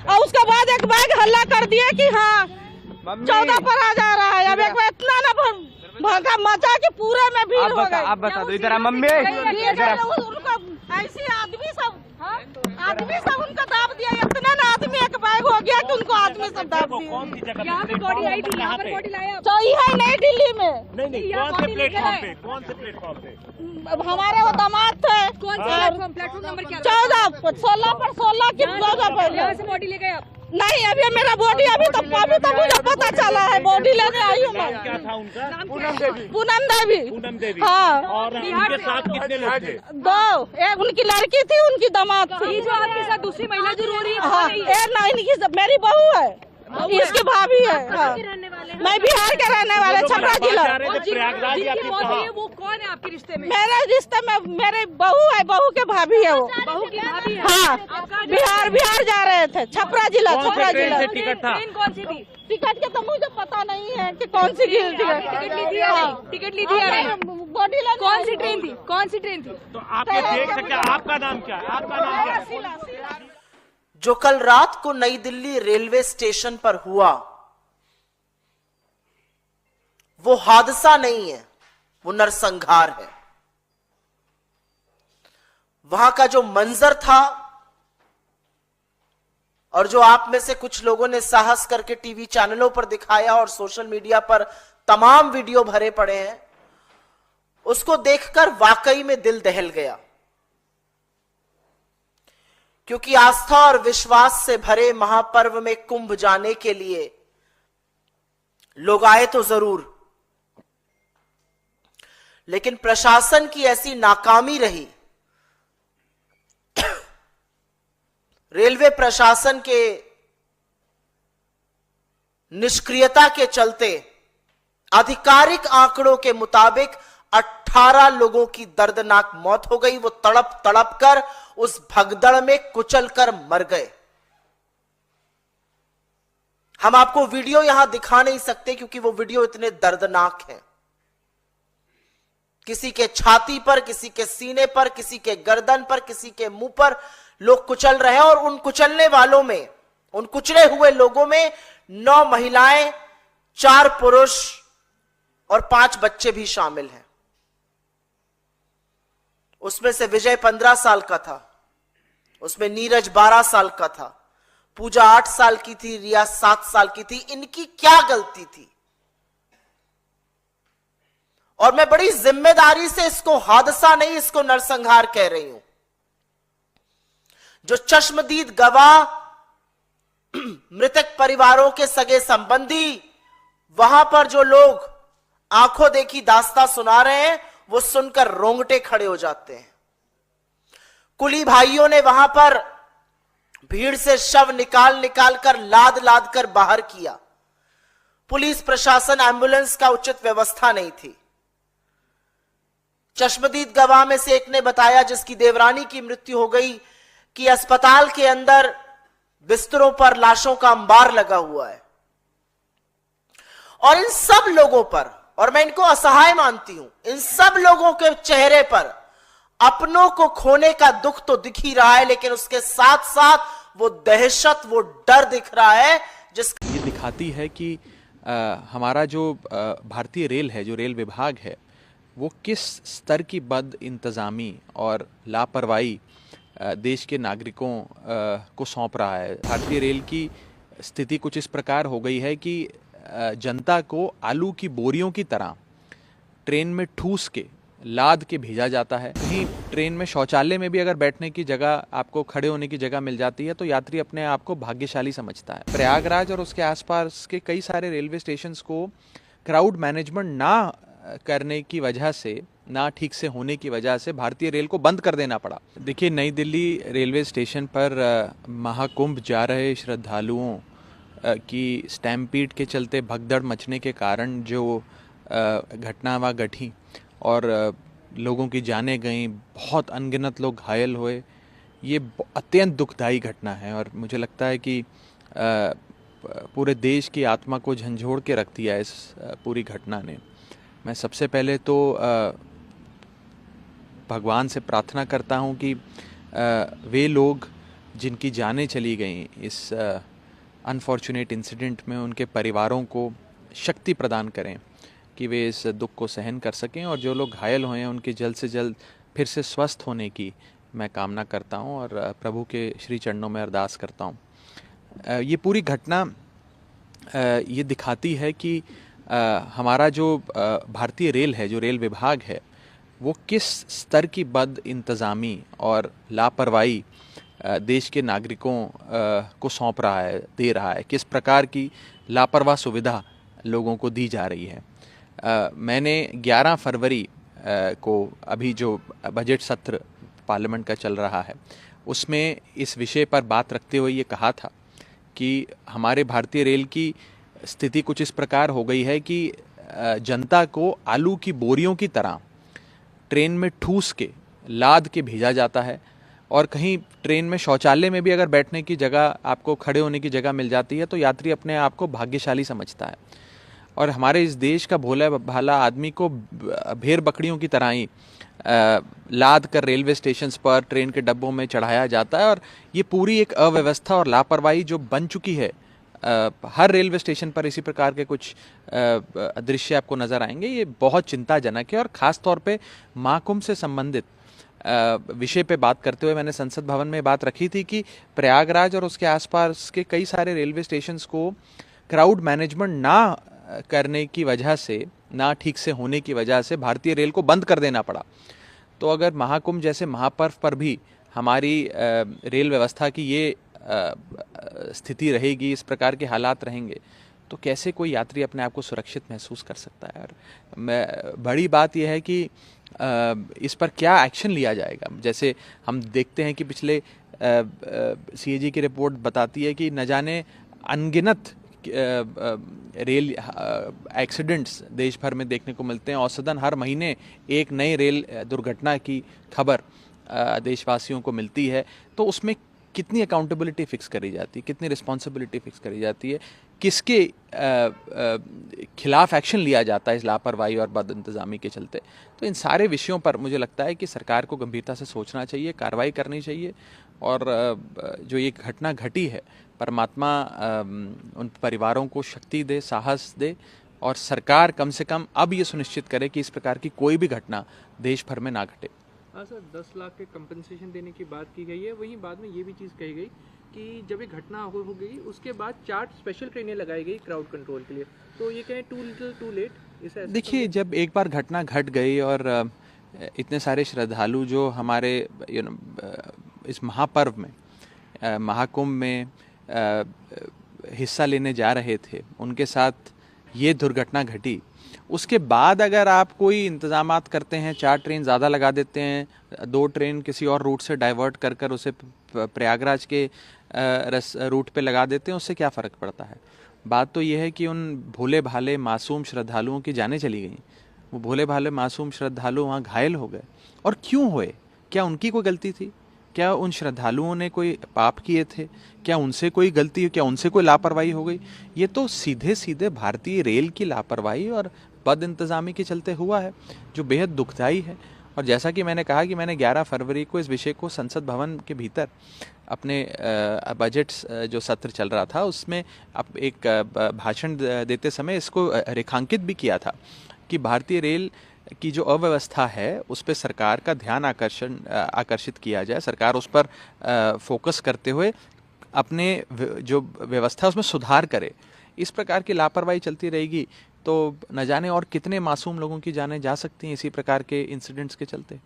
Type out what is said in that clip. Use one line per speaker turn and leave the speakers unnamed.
और उसके बाद एक बैग हल्ला कर दिए कि हाँ 14 पर आ जा रहा है। अब एक बार इतना ना भगा मचा के पूरे में भीड़ हो गई।
आप बता दो इधर मम्मी,
उनको ऐसे आदमी सब उनको दाब दिया। इतना ना आदमी एक बैग हो गया कि उनको आदमी सब दाब दिया।
यहाँ पे बॉडी आई थी, यहाँ पर बॉडी लाया
तो यह नई दिल्ली में।
नहीं कौन से प्लेटफॉर्म पे
हमारे वो दामाद थे।
कौन सा प्लेटफॉर्म नंबर क्या?
16 पर 16 की
यहाँ से बॉडी ले गए आप?
नहीं, अभी मेरा बॉडी अभी तो मुझे पता चला है। बॉडी लेने आई हूँ मैं।
क्या था उनका?
पूनम देवी। हाँ।
और उनके साथ कितने लोग थे?
2, एक उनकी लड़की थी, उनकी दामाद थी।
ये जो आपके साथ दूसरी महिला जो रो रही है,
हाँ, इनकी मेरी बहू है, इसकी भाभी है। हाँ। मैं बिहार के रहने वाले, छपरा जिला।
जिनकी मौत हुई है वो कौन है आपके रिश्ते में?
मेरे रिश्ते में मेरी बहू है, बहू के भाभी है वो।
बहू की भाभी है?
हाँ, बिहार जा रहे थे, छपरा जिला।
टिकट था?
ट्रेन कौन सी थी?
टिकट के तो मुझे पता नहीं है कि कौन सी
टिकट ली थी या नहीं? टिकट ली थी या नहीं?
बॉडी लेने
कौन सी ट्रेन थी? कौन सी ट्रेन थी?
तो आप ये देख सकते हैं। आपका नाम क्या है? आपका नाम क्या है?
जो कल रात को नई दिल्ली रेलवे स्टेशन पर हुआ वो हादसा नहीं है, वो नरसंहार है। वहां का जो मंजर था और जो आप में से कुछ लोगों ने साहस करके टीवी चैनलों पर दिखाया और सोशल मीडिया पर तमाम वीडियो भरे पड़े हैं, उसको देखकर वाकई में दिल दहल गया। क्योंकि आस्था और विश्वास से भरे महापर्व में कुंभ जाने के लिए लोग आए तो जरूर, लेकिन प्रशासन की ऐसी नाकामी रही, रेलवे प्रशासन के निष्क्रियता के चलते आधिकारिक आंकड़ों के मुताबिक 18 लोगों की दर्दनाक मौत हो गई। वो तड़प तड़प कर उस भगदड़ में कुचल कर मर गए। हम आपको वीडियो यहां दिखा नहीं सकते क्योंकि वो वीडियो इतने दर्दनाक हैं। किसी के छाती पर, किसी के सीने पर, किसी के गर्दन पर, किसी के मुंह पर लोग कुचल रहे हैं। और उन कुचलने वालों में, उन कुचले हुए लोगों में 9 महिलाएं, 4 पुरुष और 5 बच्चे भी शामिल हैं। उसमें से विजय 15 साल का था, उसमें नीरज 12 साल का था, पूजा 8 साल की थी, रिया 7 साल की थी। इनकी क्या गलती थी? और मैं बड़ी जिम्मेदारी से इसको हादसा नहीं, इसको नरसंहार कह रही हूं। जो चश्मदीद गवाह, मृतक परिवारों के सगे संबंधी, वहां पर जो लोग आंखों देखी दास्तां सुना रहे हैं, वो सुनकर रोंगटे खड़े हो जाते हैं। कुली भाइयों ने वहां पर भीड़ से शव निकाल कर लाद कर बाहर किया। पुलिस प्रशासन, एम्बुलेंस का उचित व्यवस्था नहीं थी। चश्मदीद गवाह में से एक ने बताया, जिसकी देवरानी की मृत्यु हो गई, कि अस्पताल के अंदर बिस्तरों पर लाशों का अंबार लगा हुआ है। और इन सब लोगों पर, और मैं इनको असहाय मानती हूं, इन सब लोगों के चेहरे पर अपनों को खोने का दुख तो दिख ही रहा है, लेकिन उसके साथ साथ वो दहशत, वो डर दिख रहा है।
ये दिखाती है कि हमारा जो भारतीय रेल है, जो रेल विभाग है, वो किस स्तर की बद इंतज़ामी और लापरवाही देश के नागरिकों को सौंप रहा है। भारतीय रेल की स्थिति कुछ इस प्रकार हो गई है कि जनता को आलू की बोरियों की तरह ट्रेन में ठूस के, लाद के भेजा जाता है। कहीं ट्रेन में शौचालय में भी अगर बैठने की जगह, आपको खड़े होने की जगह मिल जाती है तो यात्री अपने आप को भाग्यशाली समझता है। प्रयागराज और उसके आसपास के कई सारे रेलवे स्टेशंस को क्राउड मैनेजमेंट ना करने की वजह से, ना ठीक से होने की वजह से भारतीय रेल को बंद कर देना पड़ा। देखिए, नई दिल्ली रेलवे स्टेशन पर महाकुंभ जा रहे श्रद्धालुओं की स्टैम्पीड के चलते भगदड़ मचने के कारण जो घटना वहाँ घटी और लोगों की जानें गईं, बहुत अनगिनत लोग घायल हुए, ये अत्यंत दुखदायी घटना है। और मुझे लगता है कि पूरे देश की आत्मा को झंझोड़ के रख दिया इस पूरी घटना ने। मैं सबसे पहले तो भगवान से प्रार्थना करता हूँ कि वे लोग जिनकी जानें चली गई इस अनफॉर्चुनेट इंसिडेंट में, उनके परिवारों को शक्ति प्रदान करें कि वे इस दुख को सहन कर सकें, और जो लोग घायल हुए हैं उनके जल्द से जल्द फिर से स्वस्थ होने की मैं कामना करता हूं और प्रभु के श्री चरणों में अरदास करता हूं। ये पूरी घटना ये दिखाती है कि हमारा जो भारतीय रेल है, जो रेल विभाग है, वो किस स्तर की बद इंतज़ामी और लापरवाही देश के नागरिकों को सौंप रहा है, दे रहा है, किस प्रकार की लापरवाह सुविधा लोगों को दी जा रही है। मैंने 11 फरवरी को अभी जो बजट सत्र पार्लियामेंट का चल रहा है उसमें इस विषय पर बात रखते हुए ये कहा था कि हमारे भारतीय रेल की स्थिति कुछ इस प्रकार हो गई है कि जनता को आलू की बोरियों की तरह ट्रेन में ठूस के लाद के भेजा जाता है, और कहीं ट्रेन में शौचालय में भी अगर बैठने की जगह, आपको खड़े होने की जगह मिल जाती है तो यात्री अपने आप को भाग्यशाली समझता है। और हमारे इस देश का भोला भाला आदमी को भेड़ बकरियों की तरह ही लाद कर रेलवे स्टेशंस पर, ट्रेन के डब्बों में चढ़ाया जाता है, और ये पूरी एक अव्यवस्था और लापरवाही जो बन चुकी है। हर रेलवे स्टेशन पर इसी प्रकार के कुछ दृश्य आपको नज़र आएंगे। ये बहुत चिंताजनक है, और ख़ास तौर पे महाकुंभ से संबंधित विषय पे बात करते हुए मैंने संसद भवन में बात रखी थी कि प्रयागराज और उसके आसपास के कई सारे रेलवे स्टेशंस को क्राउड मैनेजमेंट ना करने की वजह से, ना ठीक से होने की वजह से भारतीय रेल को बंद कर देना पड़ा। तो अगर महाकुंभ जैसे महापर्व पर भी हमारी रेल व्यवस्था की ये स्थिति रहेगी, इस प्रकार के हालात रहेंगे, तो कैसे कोई यात्री अपने आप को सुरक्षित महसूस कर सकता है। और बड़ी बात यह है कि इस पर क्या एक्शन लिया जाएगा। जैसे हम देखते हैं कि पिछले CAG की रिपोर्ट बताती है कि न जाने अनगिनत रेल एक्सीडेंट्स देश भर में देखने को मिलते हैं। औसतन हर महीने एक नई रेल दुर्घटना की खबर देशवासियों को मिलती है। तो उसमें कितनी अकाउंटेबिलिटी फिक्स करी जाती है, कितनी रिस्पॉन्सिबिलिटी फिक्स करी जाती है, किसके खिलाफ एक्शन लिया जाता है इस लापरवाही और बद इंतज़ामी के चलते। तो इन सारे विषयों पर मुझे लगता है कि सरकार को गंभीरता से सोचना चाहिए, कार्रवाई करनी चाहिए, और जो ये घटना घटी है, परमात्मा उन परिवारों को शक्ति दे, साहस दे, और सरकार कम से कम अब ये सुनिश्चित करे कि इस प्रकार की कोई भी घटना देश भर में ना घटे।
हाँ सर, 10 लाख के कंपनसेशन देने की बात की गई है। वहीं बाद में ये भी चीज़ कही गई कि जब ये घटना हो गई उसके बाद 4 स्पेशल ट्रेनें लगाई गई क्राउड कंट्रोल के लिए। तो ये कहें टू लिटिल टू लेट, इसे
देखिए, जब एक बार घटना घट गई और इतने सारे श्रद्धालु जो हमारे इस महापर्व में, महाकुंभ में हिस्सा लेने जा रहे थे, उनके साथ ये दुर्घटना घटी, उसके बाद अगर आप कोई इंतजामात करते हैं, 4 ट्रेन ज़्यादा लगा देते हैं, 2 ट्रेन किसी और रूट से डाइवर्ट कर कर उसे प्रयागराज के रूट पे लगा देते हैं, उससे क्या फ़र्क पड़ता है। बात तो यह है कि उन भोले भाले मासूम श्रद्धालुओं की जानें चली गई। वो भोले भाले मासूम श्रद्धालु वहाँ घायल हो गए। और क्यों हुए? क्या उनकी कोई गलती थी? क्या उन श्रद्धालुओं ने कोई पाप किए थे? क्या उनसे कोई गलती, क्या उनसे कोई लापरवाही हो गई? ये तो सीधे सीधे भारतीय रेल की लापरवाही और बद इंतज़ामी के चलते हुआ है, जो बेहद दुखदाई है। और जैसा कि मैंने कहा कि मैंने 11 फरवरी को इस विषय को संसद भवन के भीतर अपने बजट जो सत्र चल रहा था उसमें अब एक भाषण देते समय इसको रेखांकित भी किया था कि भारतीय रेल की जो अव्यवस्था है उस पर सरकार का ध्यान आकर्षित किया जाए, सरकार उस पर फोकस करते हुए अपने जो व्यवस्था उसमें सुधार करे। इस प्रकार की लापरवाही चलती रहेगी तो न जाने और कितने मासूम लोगों की जानें जा सकती हैं इसी प्रकार के इंसिडेंट्स के चलते।